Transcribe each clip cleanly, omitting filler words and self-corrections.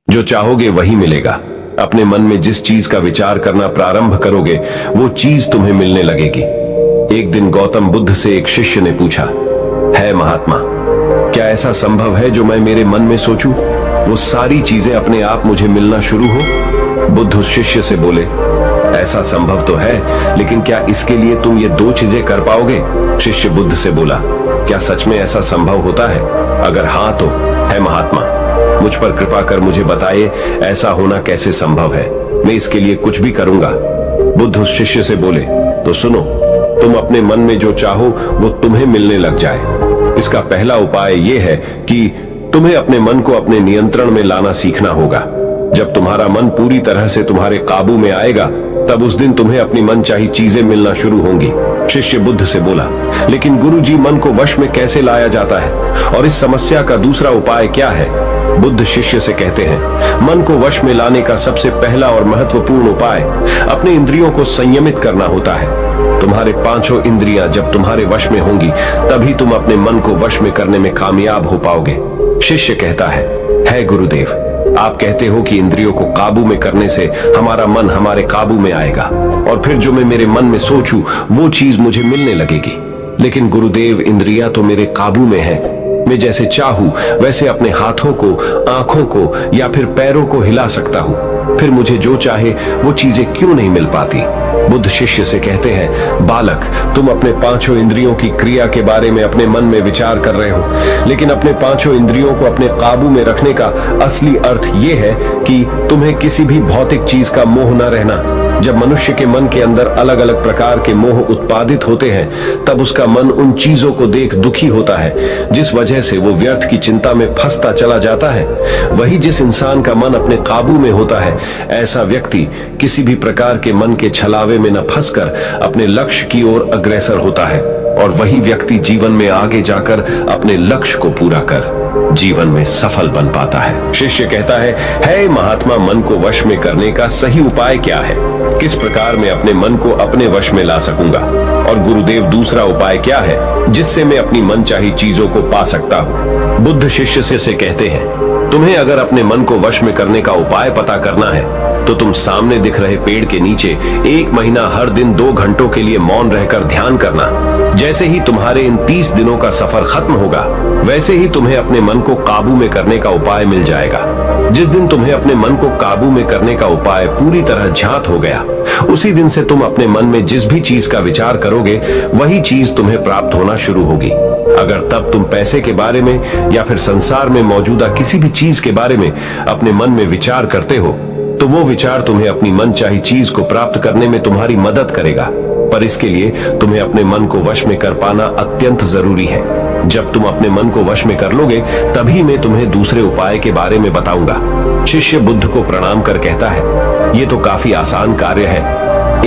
जो चाहोगे वही मिलेगा। अपने मन में जिस चीज का विचार करना प्रारंभ करोगे वो चीज तुम्हें मिलने लगेगी। एक दिन गौतम बुद्ध से एक शिष्य ने पूछा, है महात्मा, क्या ऐसा संभव है जो मैं मेरे मन में सोचूं वो सारी चीजें अपने आप मुझे मिलना शुरू हो? बुद्ध उस शिष्य से बोले, ऐसा संभव तो है, लेकिन क्या इसके लिए तुम ये दो चीजें कर पाओगे? शिष्य बुद्ध से बोला, क्या सच में ऐसा संभव होता है? अगर हाँ तो है महात्मा, मुझ पर कृपा कर मुझे बताइए ऐसा होना कैसे संभव है, मैं इसके लिए कुछ भी करूंगा। बुद्ध उस शिष्य से बोले, तो सुनो, तुम अपने मन में जो चाहो वो तुम्हें मिलने लग जाए। इसका पहला उपाय यह है कि तुम्हें अपने मन को अपने नियंत्रण में लाना सीखना होगा। जब तुम्हारा मन पूरी तरह से तुम्हारे काबू में आएगा तब उस दिन तुम्हें अपनी मनचाही चीजें मिलना शुरू होंगी। शिष्य बुद्ध से बोला, लेकिन गुरुजी, मन को वश में कैसे लाया जाता है और इस समस्या का दूसरा उपाय क्या है? बुद्ध शिष्य से कहते हैं, मन को वश में लाने का सबसे पहला और महत्वपूर्ण उपाय अपने इंद्रियों को संयमित करना होता है। तुम्हारे पांचों इंद्रियां जब तुम्हारे वश में होंगी तभी तुम अपने मन को वश में करने में कामयाब हो पाओगे। शिष्य कहता है गुरुदेव, आप कहते हो कि इंद्रियों को काबू में करने से हमारा मन हमारे काबू में आएगा और फिर जो मैं मेरे मन में सोचूं वो चीज मुझे मिलने लगेगी। लेकिन गुरुदेव, इंद्रियां तो मेरे काबू में है। मैं जैसे चाहूं वैसे अपने हाथों को, आंखों को या फिर पैरों को हिला सकता हूं, फिर मुझे जो चाहे वो चीजें क्यों नहीं मिल पाती? बुद्ध शिष्य से कहते हैं, बालक, तुम अपने पांचों इंद्रियों की क्रिया के बारे में अपने मन में विचार कर रहे हो, लेकिन अपने पांचों इंद्रियों को अपने काबू में रखने का असली अर्थ यह है कि तुम्हें किसी भी भौतिक चीज का मोह न रहना। जब मनुष्य के मन के अंदर अलग अलग प्रकार के मोह उत्पादित होते हैं तब उसका मन उन चीजों को देख दुखी होता है जिस वजह से वो व्यर्थ की चिंता में फंसता चला जाता है। वही जिस इंसान का मन अपने काबू में होता है, ऐसा व्यक्ति किसी भी प्रकार के मन के छलावे में न फंसकर अपने लक्ष्य की ओर अग्रसर होता है और वही व्यक्ति जीवन में आगे जाकर अपने लक्ष्य को पूरा कर जीवन में सफल बन पाता है। शिष्य कहता है महात्मा, मन को वश में करने का सही उपाय क्या है? किस प्रकार मैं अपने मन को अपने वश में ला सकूंगा? और गुरुदेव, दूसरा उपाय क्या है जिससे मैं अपनी मनचाही चीजों को पा सकता हूँ? बुद्ध शिष्य से कहते हैं, तुम्हें अगर अपने मन को वश में करने का उपाय पता करना है तो तुम सामने दिख रहे पेड़ के नीचे 1 महीना हर दिन 2 घंटों के लिए मौन रहकर ध्यान करना। जैसे ही तुम्हारे इन 30 दिनों का सफर खत्म होगा वैसे ही तुम्हें अपने मन को काबू में करने का उपाय मिल जाएगा। जिस दिन तुम्हें अपने मन को काबू में करने का उपाय पूरी तरह ज्ञात हो गया, उसी दिन से तुम अपने मन में जिस भी चीज का विचार करोगे वही चीज तुम्हें प्राप्त होना शुरू होगी। अगर तब तुम पैसे के बारे में या फिर संसार में मौजूदा किसी भी चीज के बारे में अपने मन में विचार करते हो तो वो विचार तुम्हें अपनी मनचाही चीज को प्राप्त करने में तुम्हारी मदद करेगा। पर इसके लिए तुम्हें अपने मन को वश में कर पाना अत्यंत जरूरी है। जब तुम अपने मन को वश में कर लोगे तभी मैं तुम्हें दूसरे उपाय के बारे में बताऊंगा। शिष्य बुद्ध को प्रणाम कर कहता है, ये तो काफी आसान कार्य है।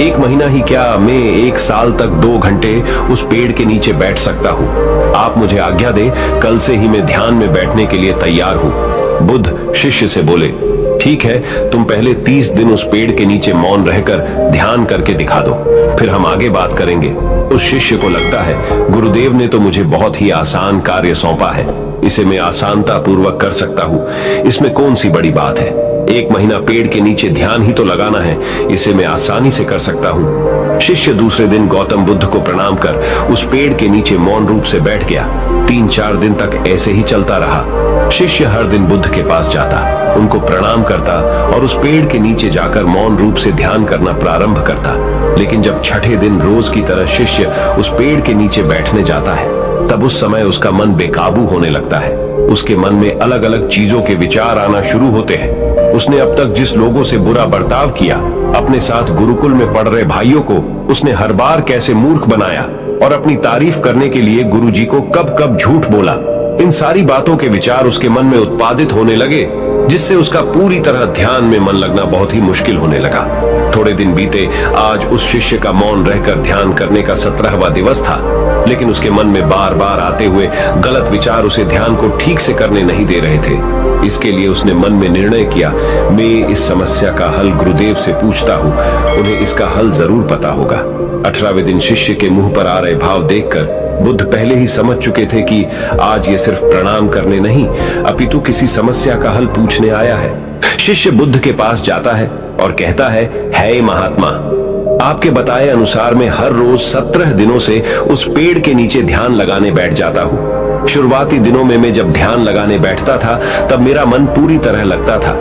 1 महीना ही क्या, मैं 1 साल तक 2 घंटे उस पेड़ के नीचे बैठ सकता हूँ। आप मुझे आज्ञा दे, कल से ही मैं ध्यान में बैठने के लिए तैयार हूँ। बुद्ध शिष्य से बोले, ठीक है, तुम पहले 30 दिन उस पेड़ के नीचे मौन रहकर ध्यान करके दिखा दो, फिर हम आगे बात करेंगे। उस शिष्य को लगता है, गुरुदेव ने तो मुझे बहुत ही आसान कार्य सौंपा है, इसे मैं आसानता पूर्वक कर सकता हूँ, इसमें कौन सी बड़ी बात है? 1 महीना पेड़ के नीचे ध्यान ही तो लगाना है, इसे मैं आसानी से कर सकता हूँ। शिष्य दूसरे दिन गौतम बुद्ध को प्रणाम कर उस पेड़ के नीचे मौन रूप से बैठ गया। 3-4 दिन तक ऐसे ही चलता रहा। शिष्य हर दिन बुद्ध के पास जाता, उनको प्रणाम करता और उस पेड़ के नीचे जाकर मौन रूप से ध्यान करना प्रारंभ करता। लेकिन जब छठे दिन रोज की तरह शिष्य उस पेड़ के नीचे बैठने जाता है तब उस समय उसका मन बेकाबू होने लगता है। उसके मन में अलग अलग चीजों के विचार आना शुरू होते हैं। उसने अब तक जिस लोगों से बुरा बर्ताव किया, अपने साथ गुरुकुल में पढ़ रहे भाइयों को उसने हर बार कैसे मूर्ख बनाया और अपनी तारीफ करने के लिए गुरुजी को कब कब झूठ बोला, इन सारी बातों के विचार उसके मन में उत्पादित होने लगे, जिससे उसका पूरी तरह ध्यान में मन लगना बहुत ही मुश्किल होने लगा। थोड़े दिन बीते, आज उस शिष्य का मौन रहकर ध्यान करने का 17वां दिवस था, लेकिन उसके मन में बार बार आते हुए गलत विचार उसे ध्यान को ठीक से करने नहीं दे रहे थे। इसके लिए उसने मन में निर्णय किया, मैं इस समस्या का हल गुरुदेव से पूछता हूँ, उन्हें इसका हल जरूर पता होगा। 18वें दिन शिष्य के मुंह पर आ रहे भाव देखकर बुद्ध पहले ही समझ चुके थे कि आज ये सिर्फ प्रणाम करने नहीं अपितु किसी समस्या का हल पूछने आया है। शिष्य बुद्ध के पास जाता है और कहता है महात्मा, आपके बताए अनुसार मैं हर रोज 17 दिनों से उस पेड़ के नीचे ध्यान लगाने बैठ जाता हूँ। शुरुआती दिनों में मैं जब ध्यान लगाने बैठता था तब मेरा मन पूरी तरह लगता था,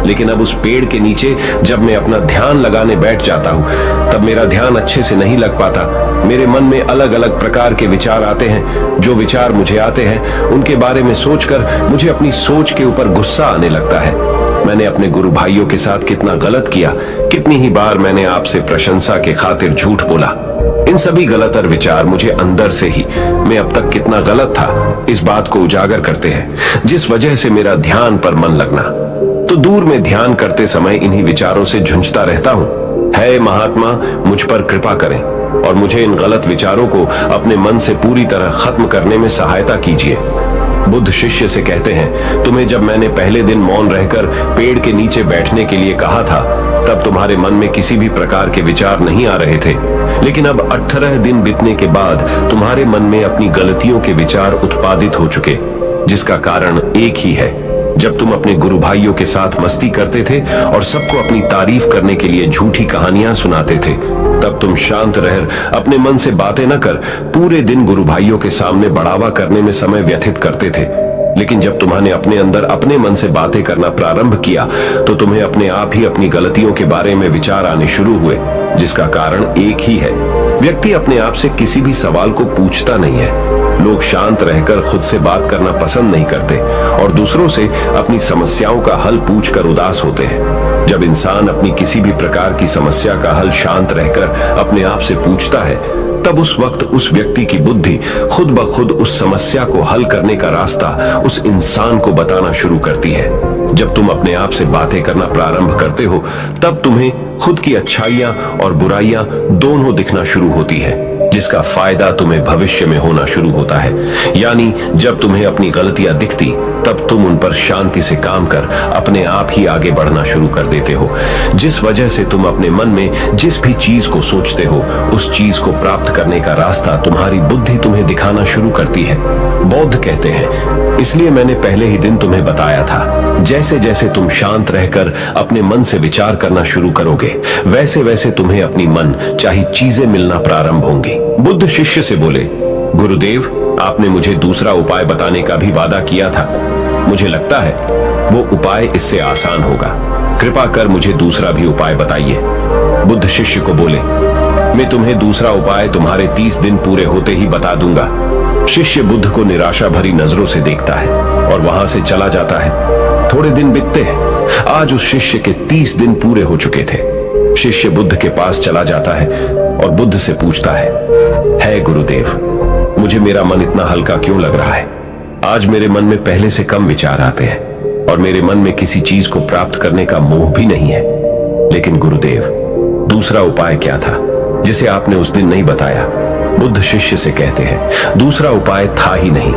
लेकिन अब उस पेड़ के नीचे जब मैं अपना ध्यान लगाने बैठ जाता हूँ तब मेरा ध्यान अच्छे से नहीं लग पाता। मेरे मन में अलग अलग प्रकार के विचार आते हैं। जो विचार मुझे आते हैं उनके बारे में सोचकर मुझे अपनी सोच के ऊपर गुस्सा आने लगता है। मैंने अपने गुरु भाइयों के साथ कितना गलत किया, कितनी ही बार मैंने आपसे प्रशंसा के खातिर झूठ बोला। इन सभी गलत विचार मुझे अंदर से ही मैं अब तक कितना गलत था इस बात को उजागर करते हैं, जिस वजह से मेरा ध्यान पर मन लगना। तो दूर में ध्यान करते समय इन्हीं विचारों से झुंझता रहता हूँ। है महात्मा, मुझ पर कृपा करें और मुझे इन गलत विचारों को अपने मन से पूरी तरह खत्म करने में सहायता कीजिए। बुद्ध शिष्य से कहते हैं, तुम्हें जब मैंने पहले दिन मौन रहकर पेड़ के नीचे बैठने के लिए कहा था तब तुम्हारे मन में किसी भी प्रकार के विचार नहीं आ रहे थे, लेकिन अब 18 दिन बीतने के बाद तुम्हारे मन में अपनी गलतियों के विचार उत्पादित हो चुके, जिसका कारण एक ही है। जब तुम अपने गुरु भाइयों के साथ मस्ती करते थे और सबको अपनी तारीफ करने के लिए झूठी कहानियां सुनाते थे, तब तुम शांत रह अपने मन से बातें न कर पूरे दिन गुरु भाइयों के सामने बढ़ावा करने में समय व्यतीत करते थे। लेकिन जब तुम्हारे अपने अंदर अपने मन से बातें करना प्रारंभ किया तो तुम्हें अपने आप ही अपनी गलतियों के बारे में विचार आने शुरू हुए, जिसका कारण एक ही है। व्यक्ति अपने आप से किसी भी सवाल को पूछता नहीं है। लोग शांत रहकर खुद से बात करना पसंद नहीं करते और दूसरों से अपनी समस्याओं का हल पूछकर उदास होते हैं। जब इंसान अपनी किसी भी प्रकार की समस्या का हल शांत रहकर अपने आप से पूछता है तब उस वक्त उस व्यक्ति की बुद्धि खुद ब खुद उस समस्या को हल करने का रास्ता उस इंसान को बताना शुरू करती है। जब तुम अपने आप से बातें करना प्रारंभ करते हो तब तुम्हें खुद की अच्छाइयां और बुराइयां दोनों दिखना शुरू होती है, जिसका फायदा तुम्हें भविष्य में होना शुरू होता है। यानी जब तुम्हें अपनी गलतियां दिखती तब तुम उन पर शांति से काम कर अपने आप ही आगे बढ़ना शुरू कर देते हो, जिस वजह से तुम अपने मन में जिस भी चीज को सोचते हो उस चीज को प्राप्त करने का रास्ता तुम्हारी बुद्धि तुम्हें दिखाना शुरू करती है। बौद्ध कहते हैं, इसलिए मैंने पहले ही दिन तुम्हें बताया था, जैसे जैसे तुम शांत रहकर अपने मन से विचार करना शुरू करोगे वैसे वैसे तुम्हें अपनी मन चाही चीजें मिलना प्रारंभ होंगी। बुद्ध शिष्य से बोले, गुरुदेव, आपने मुझे दूसरा उपाय बताने का भी वादा किया था। मुझे लगता है वो उपाय इससे आसान होगा। कृपा कर मुझे दूसरा भी उपाय बताइए। बुद्ध शिष्य को बोले, मैं तुम्हें दूसरा उपाय तुम्हारे 30 दिन पूरे होते ही बता दूंगा। शिष्य बुद्ध को निराशा भरी नजरों से देखता है और वहां से चला जाता है। थोड़े दिन बीतते हैं। आज उस शिष्य के 30 दिन पूरे हो चुके थे। शिष्य बुद्ध के पास चला जाता है और बुद्ध से पूछता है गुरुदेव, मुझे मेरा मन इतना हल्का क्यों लग रहा है? आज मेरे मन में पहले से कम विचार आते हैं और मेरे मन में किसी चीज को प्राप्त करने का मोह भी नहीं है। लेकिन गुरुदेव, दूसरा उपाय क्या था जिसे आपने उस दिन नहीं बताया? बुद्ध शिष्य से कहते हैं, दूसरा उपाय था ही नहीं,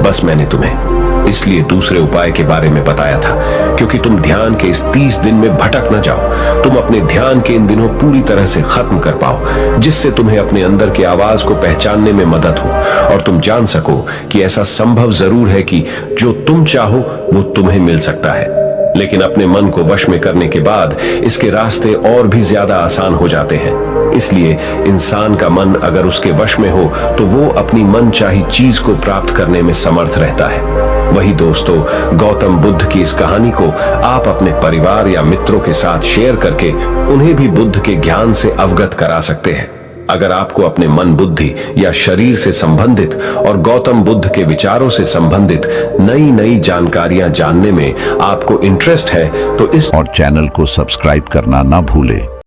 बस मैंने तुम्हें इसलिए दूसरे उपाय के बारे में बताया था क्योंकि तुम ध्यान के इस 30 दिन में भटक न जाओ। तुम अपने ध्यान के इन दिनों पूरी तरह से खत्म कर पाओ, जिससे तुम्हें अपने अंदर की आवाज को पहचानने में मदद हो और तुम जान सको कि ऐसा संभव जरूर है कि जो तुम चाहो वो तुम्हें मिल सकता है। लेकिन अपने मन को वश में करने के बाद इसके रास्ते और भी ज्यादा आसान हो जाते हैं। इसलिए इंसान का मन अगर उसके वश में हो तो वो अपनी मन चाही चीज को प्राप्त करने में समर्थ रहता है। वही दोस्तों, गौतम बुद्ध की इस कहानी को आप अपने परिवार या मित्रों के साथ शेयर करके उन्हें भी बुद्ध के ज्ञान से अवगत करा सकते हैं। अगर आपको अपने मन, बुद्धि या शरीर से संबंधित और गौतम बुद्ध के विचारों से संबंधित नई नई जानकारियां जानने में आपको इंटरेस्ट है तो इस और चैनल को सब्सक्राइब करना ना भूले।